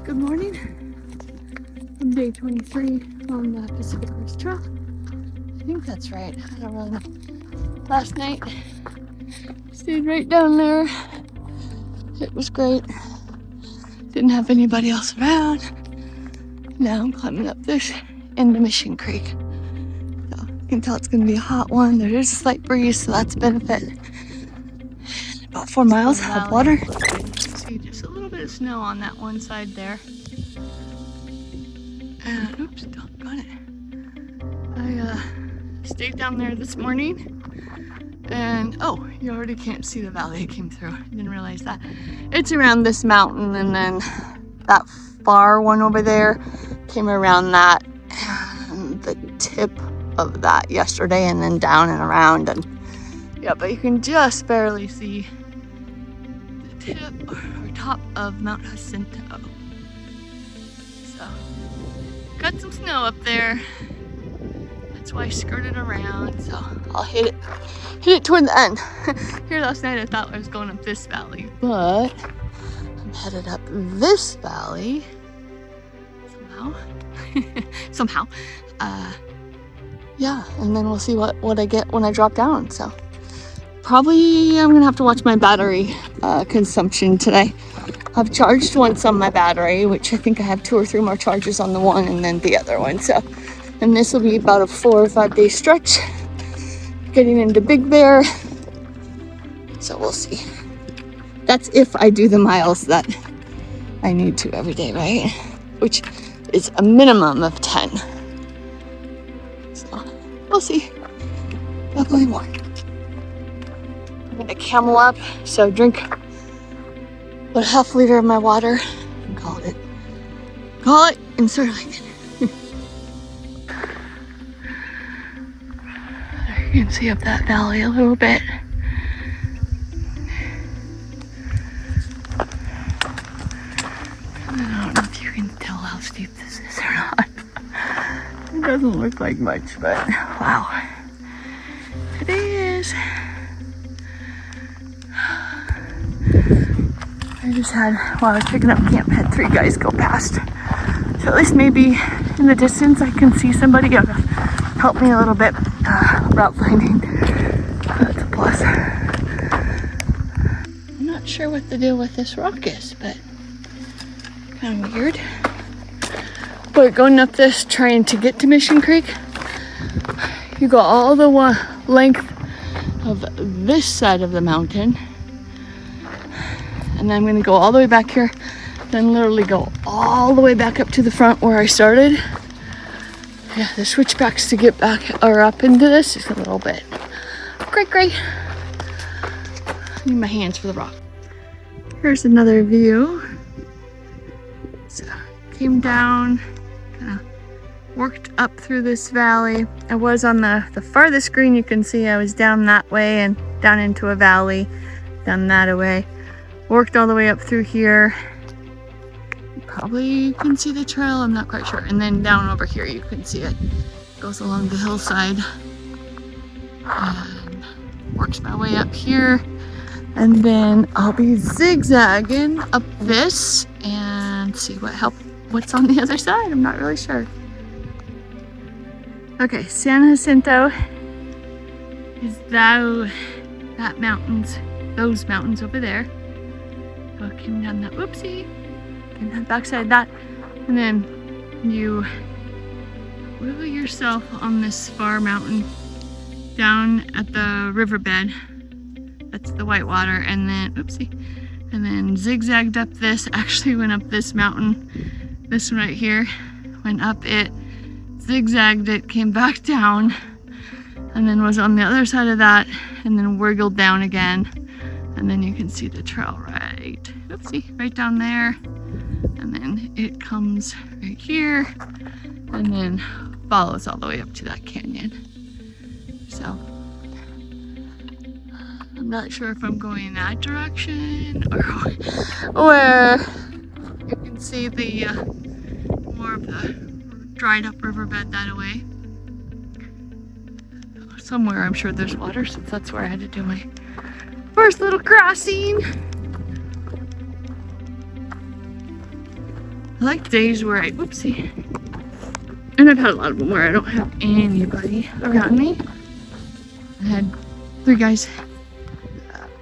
Good morning. I'm day 23 on the Pacific Crest Trail. I think that's right. I don't really know. Last night, stayed right down there. It was great. Didn't have anybody else around. Now I'm climbing up this into Mission Creek. So you can tell it's going to be a hot one. There is a slight breeze, so that's a benefit. About 4 miles of water. See just a little bit of snow on that one side there. And oops, doggone it. I stayed down there this morning. And oh, you already can't see the valley it came through. I didn't realize that. It's around this mountain, and then that far one over there came around that and the tip of that yesterday, and then down and around, and yeah, but you can just barely see the tip or top of Mount Jacinto. So got some snow up there. That's why I skirted around, so I'll hit it toward the end. Here last night I thought I was going up this valley, but I'm headed up this valley somehow. Yeah, and then we'll see what I get when I drop down. So probably I'm gonna have to watch my battery consumption today. I've charged once on my battery, which I think I have 2 or 3 more charges on the one and then the other one. So, and this will be about a 4 or 5 day stretch getting into Big Bear. So we'll see. That's if I do the miles that I need to every day, right? Which is a minimum of 10. So we'll see. Definitely more. I'm gonna camel up, so drink about a half liter of my water and call it in Sterling. You can see up that valley a little bit. I don't know if you can tell how steep this is or not. It doesn't look like much, but wow. It is. I just had, while I was picking up camp, had 3 guys go past. So at least maybe in the distance I can see somebody help me a little bit route finding. That's a plus. I'm not sure what the deal with this rock is, but kind of weird. But going up this, trying to get to Mission Creek, you go all the length of this side of the mountain, and then I'm going to go all the way back here, then literally go all the way back up to the front where I started. Yeah, the switchbacks to get back or up into this is a little bit cray. Need my hands for the rock. Here's another view. So came down, kind of worked up through this valley. I was on the farthest screen. You can see I was down that way and down into a valley, down that way. Worked all the way up through here. Probably can see the trail, I'm not quite sure. And then down over here you can see it. Goes along the hillside and works my way up here. And then I'll be zigzagging up this and see what's on the other side. I'm not really sure. Okay, San Jacinto is those mountains over there. So I came down that, whoopsie. And the backside of that, and then you wiggle yourself on this far mountain down at the riverbed. That's the white water, and then and then zigzagged up this. Actually went up this mountain, this one right here, went up it, zigzagged it, came back down, and then was on the other side of that, and then wiggled down again, and then you can see the trail right down there. And then it comes right here and then follows all the way up to that canyon. So I'm not sure if I'm going that direction or you can see the more of the dried up riverbed that way. Somewhere I'm sure there's water, since that's where I had to do my first little crossing. I like days where whoopsie. And I've had a lot of them where I don't have anybody around me. I had 3 guys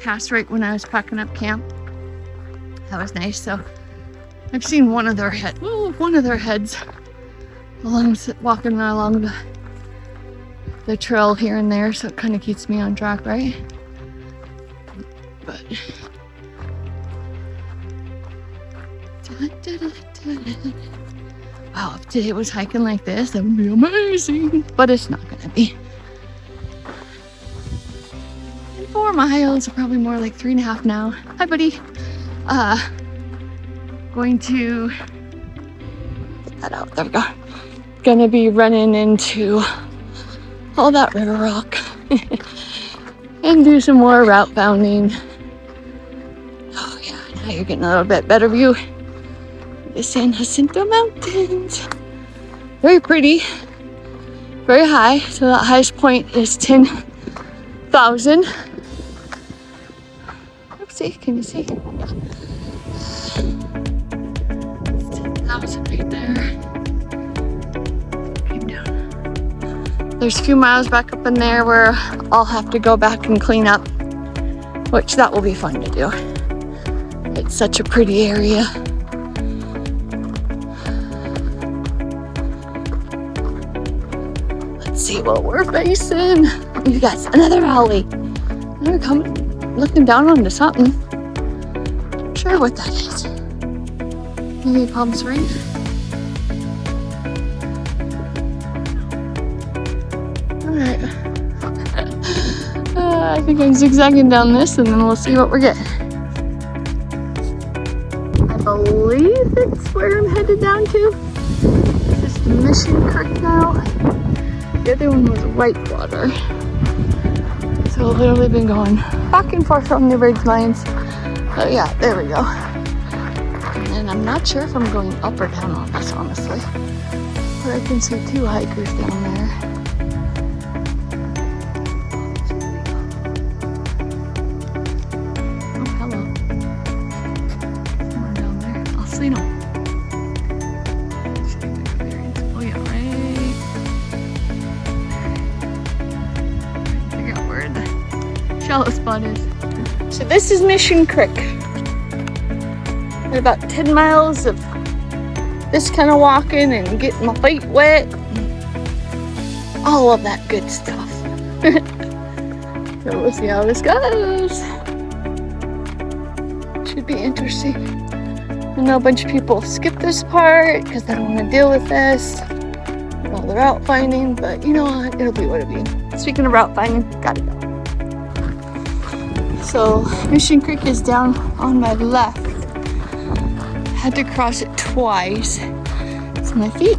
pass right when I was packing up camp. That was nice. So I've seen one of their heads walking along the trail here and there, so it kind of keeps me on track, right? But wow, if today was hiking like this, that would be amazing. But it's not gonna be. 4 miles, probably more like 3.5 now. Hi, buddy. Going to head out. There we go. Gonna be running into all that river rock and do some more route bounding. Oh yeah, now you're getting a little bit better view. The San Jacinto Mountains. Very pretty, very high. So that highest point is 10,000. Oopsie, can you see? Yeah. It's 10,000 right there. Came down. There's a few miles back up in there where I'll have to go back and clean up, which that will be fun to do. It's such a pretty area. Let's see what we're facing. You guys, another valley. We're coming, looking down onto something. Not sure what that is. Maybe Palm Springs. Alright. I think I'm zigzagging down this and then we'll see what we're getting. I believe it's where I'm headed down to. This is Mission Creek now. The other one was Whitewater. So I've literally been going back and forth from the ridge lines. Oh yeah, there we go. And I'm not sure if I'm going up or down on this, honestly. But I can see 2 hikers down there. Oh, hello. Someone down there. I'll see them. Oh yeah, right. Figure out where the shallow spot is. So this is Mission Creek. And about 10 miles of this kind of walking and getting my feet wet. All of that good stuff. So we'll see how this goes. Should be interesting. I know a bunch of people skip this part because they don't want to deal with this. All the route finding, but you know what? It'll be what it'll be. Speaking of route finding, gotta go. So Mission Creek is down on my left. Had to cross it twice. So my feet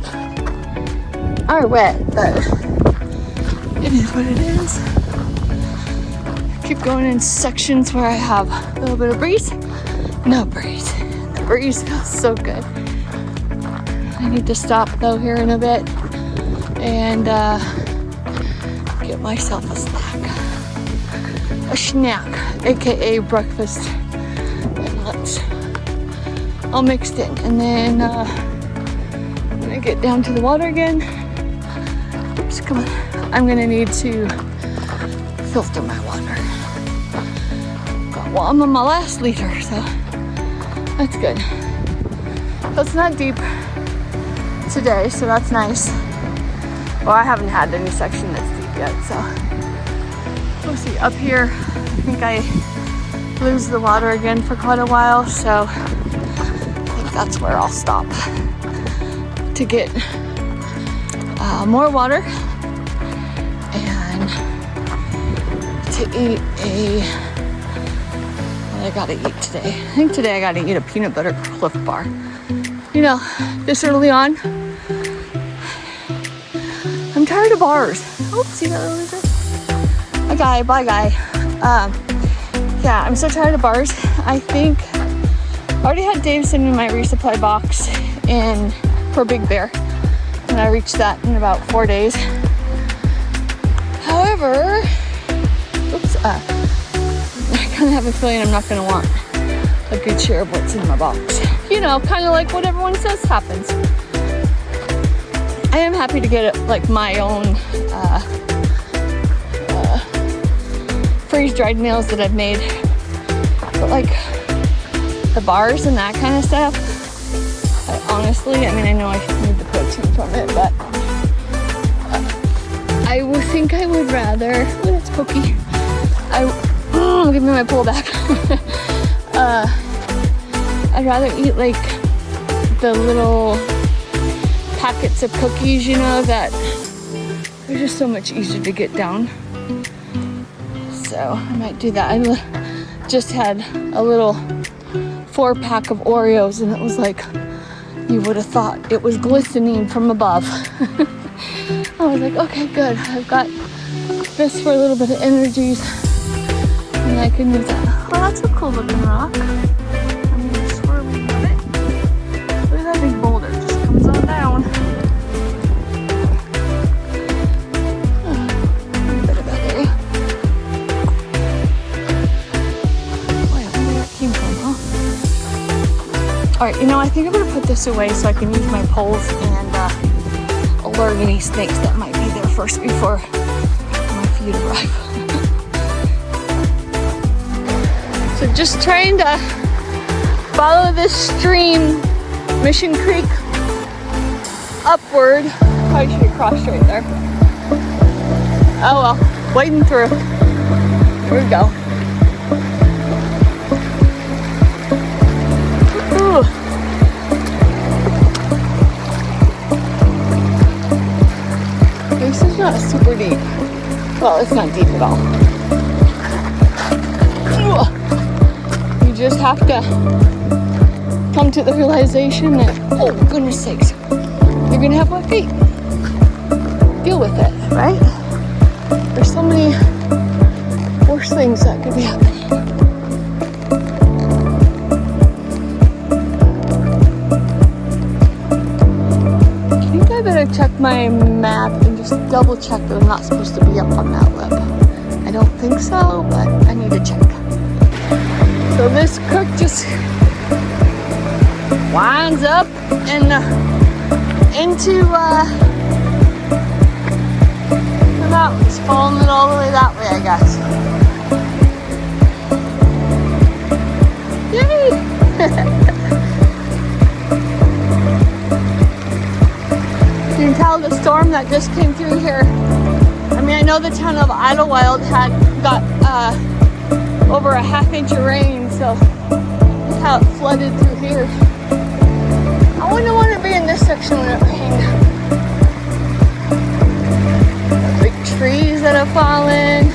are wet, but it is what it is. Keep going in sections where I have a little bit of breeze. No breeze. The breeze feels so good. I need to stop though here in a bit and get myself a snack, aka breakfast and lunch, all mixed in. And then when I get down to the water again, oops, come on, I'm gonna need to filter my water. Well, I'm on my last liter, so that's good. So it's not deep today, so that's nice. Well, I haven't had any section that's deep yet, so we'll see. Up here, I think I lose the water again for quite a while, so I think that's where I'll stop to get more water and to eat what I gotta eat today. I think today I gotta eat a peanut butter Cliff Bar. You know, this early on, I'm tired of bars. Oh, see that loser? Bye guy. Yeah, I'm so tired of bars. I think I already had Dave send me my resupply box for Big Bear, and I reached that in about 4 days. However, I kind of have a feeling I'm not going to want a good share of what's in my box. you know, kind of like what everyone says happens. I am happy to get like my own freeze-dried meals that I've made, but like the bars and that kind of stuff, honestly, I mean, I know I need the protein from it, but I would think I would rather, oh, that's Cookie. Give me my pull back. I'd rather eat like the little packets of cookies, you know, that they're just so much easier to get down. So I might do that. I just had a little 4-pack of Oreos, and it was like, you would have thought it was glistening from above. I was like, okay, good. I've got this for a little bit of energies, and I can use that. Oh, that's a cool looking rock. I'm gonna swirly with it. Look at that big boulder, just comes on down. A bit of that area. Boy, I wonder where it came from, huh? Alright, you know, I think I'm gonna put this away so I can use my poles and alert any snakes that might be there first before my feet arrive. So just trying to follow this stream, Mission Creek, upward. Probably should have crossed right there. Oh well, wading through. Here we go. Ooh. This is not super deep. Well, it's not deep at all. You just have to come to the realization that, oh goodness sakes, you're gonna have wet feet. Deal with it, right? There's so many worse things that could be happening. I think I better check my map and just double check that I'm not supposed to be up on that lip. I don't think so, but I need to check. So this creek just winds up and into the mountains, following it all the way that way, I guess. Yay! You can tell the storm that just came through here. I mean, I know the town of Idlewild had got over a half-inch of rain, so look how it flooded through here. I wouldn't want to be in this section when it rained. The big trees that have fallen.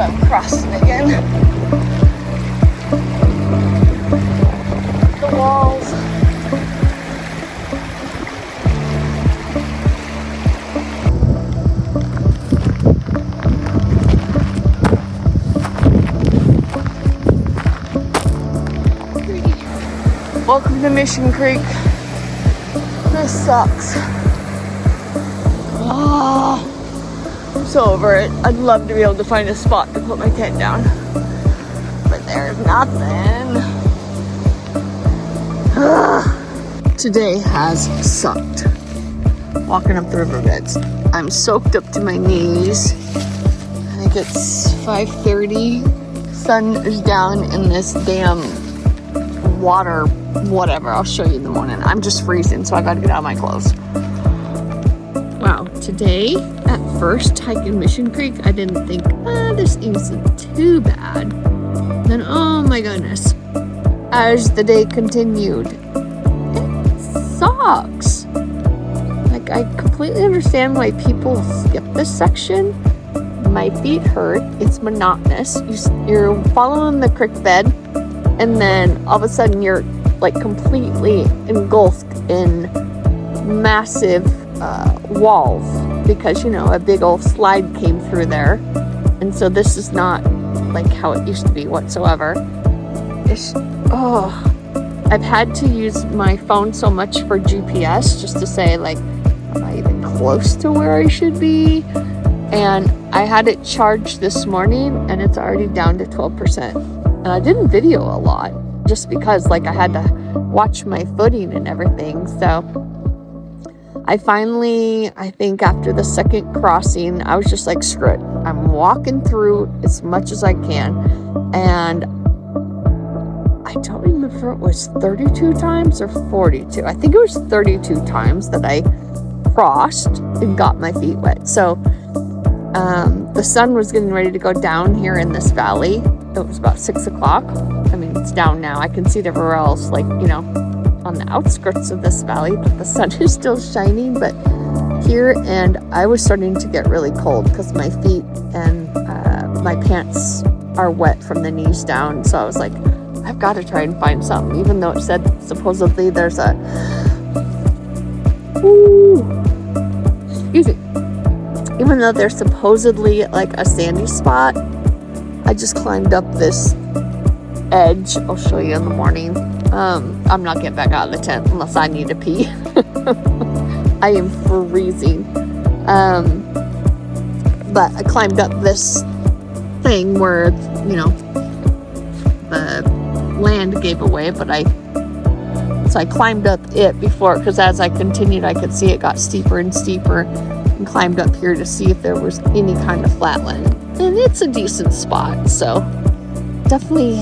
I'm crossing again. The walls. Welcome to Mission Creek. This sucks. Oh, I'm so over it. I'd love to be able to find a spot to put my tent down, but there's nothing. Today has sucked. Walking up the riverbeds. I'm soaked up to my knees. I think it's 5:30. Sun is down in this damn water, whatever. I'll show you in the morning. I'm just freezing, so I gotta get out of my clothes. Wow, today at first hiking Mission Creek, I didn't think, this isn't too bad. Then, oh my goodness, as the day continued, it sucks. Like, I completely understand why people skip this section. My feet hurt. It's monotonous. You're following the creek bed, and then all of a sudden you're like completely engulfed in massive walls because, you know, a big old slide came through there. And so this is not like how it used to be whatsoever. I've had to use my phone so much for GPS just to say, like, am I even close to where I should be? And I had it charged this morning and it's already down to 12%. And I didn't video a lot just because like I had to watch my footing and everything. So I finally, I think after the second crossing, I was just like, screw it. I'm walking through as much as I can. And I don't remember if it was 32 times or 42. I think it was 32 times that I crossed and got my feet wet. So the sun was getting ready to go down here in this valley. It was about 6 o'clock. I mean, it's down now. I can see it everywhere else, like, you know, on the outskirts of this valley, but the sun is still shining. But here, and I was starting to get really cold because my feet and my pants are wet from the knees down. So I was like, I've got to try and find something, even though it said supposedly there's a excuse me, even though there's supposedly like a sandy spot. I just climbed up this edge. I'll show you in the morning. I'm not getting back out of the tent unless I need to pee. I am freezing. But I climbed up this thing where, you know, the land gave away, but so I climbed up it before, because as I continued, I could see it got steeper and steeper, and climbed up here to see if there was any kind of flatland. And it's a decent spot, so definitely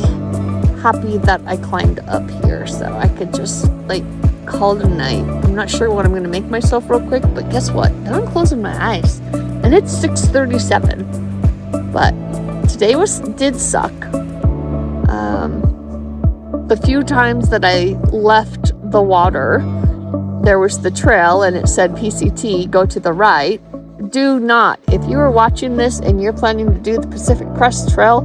happy that I climbed up here so I could just like call it a night. I'm not sure what I'm going to make myself real quick, but guess what? Now I'm closing my eyes, and it's 6:37. But today did suck. The few times that I left the water, there was the trail and it said PCT, go to the right. Do not, if you are watching this and you're planning to do the Pacific Crest Trail,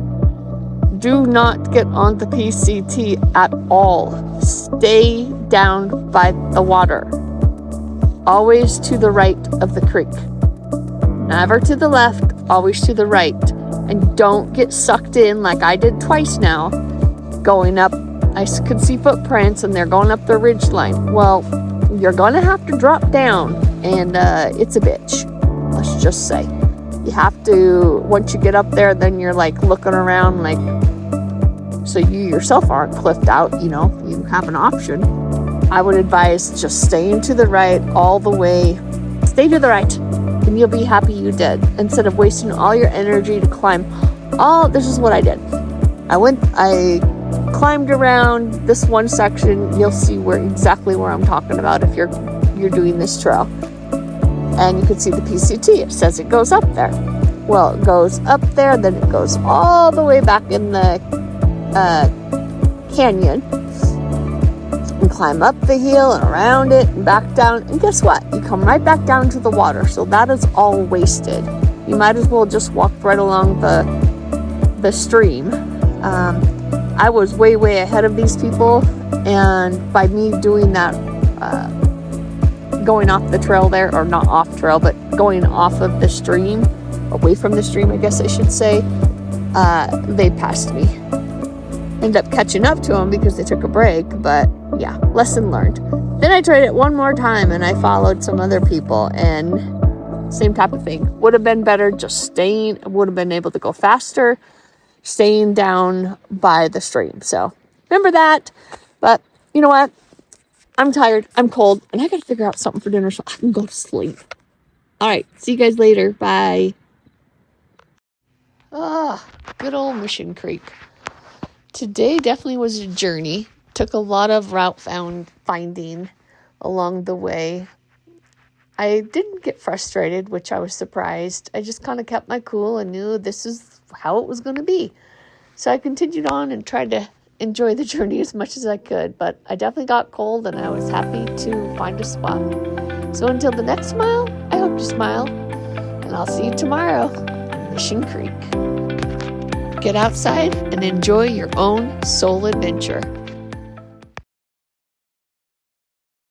do not get on the PCT at all. Stay down by the water. Always to the right of the creek. Never to the left, always to the right. And don't get sucked in like I did twice now, going up. I could see footprints and they're going up the ridge line. Well, you're going to have to drop down, and it's a bitch. Let's just say. You have to, once you get up there, then you're like looking around like, so you yourself aren't cliffed out, you know, you have an option. I would advise just staying to the right all the way. Stay to the right, and you'll be happy you did, instead of wasting all your energy to climb. This is what I did. I climbed around this one section. You'll see exactly where I'm talking about if you're doing this trail. And you can see the PCT. It says it goes up there. Well, it goes up there, then it goes all the way back in the canyon and climb up the hill and around it and back down. And guess what? You come right back down to the water. So that is all wasted. You might as well just walk right along the stream. I was way ahead of these people, and by me doing that, going off the trail there, or not off trail, but going off of the stream, away from the stream, I guess I should say, they passed me. Ended up catching up to them because they took a break, but yeah, lesson learned. Then I tried it one more time, and I followed some other people, and same type of thing. Would have been better just staying, would have been able to go faster, staying down by the stream. So remember that. But you know what? I'm tired. I'm cold. And I got to figure out something for dinner so I can go to sleep. All right. See you guys later. Bye. Good old Mission Creek. Today definitely was a journey. Took a lot of route finding along the way. I didn't get frustrated, which I was surprised. I just kind of kept my cool and knew this is how it was going to be. So I continued on and tried to enjoy the journey as much as I could, but I definitely got cold and I was happy to find a spot. So until the next smile, I hope you smile, and I'll see you tomorrow in Mission Creek. Get outside and enjoy your own soul adventure.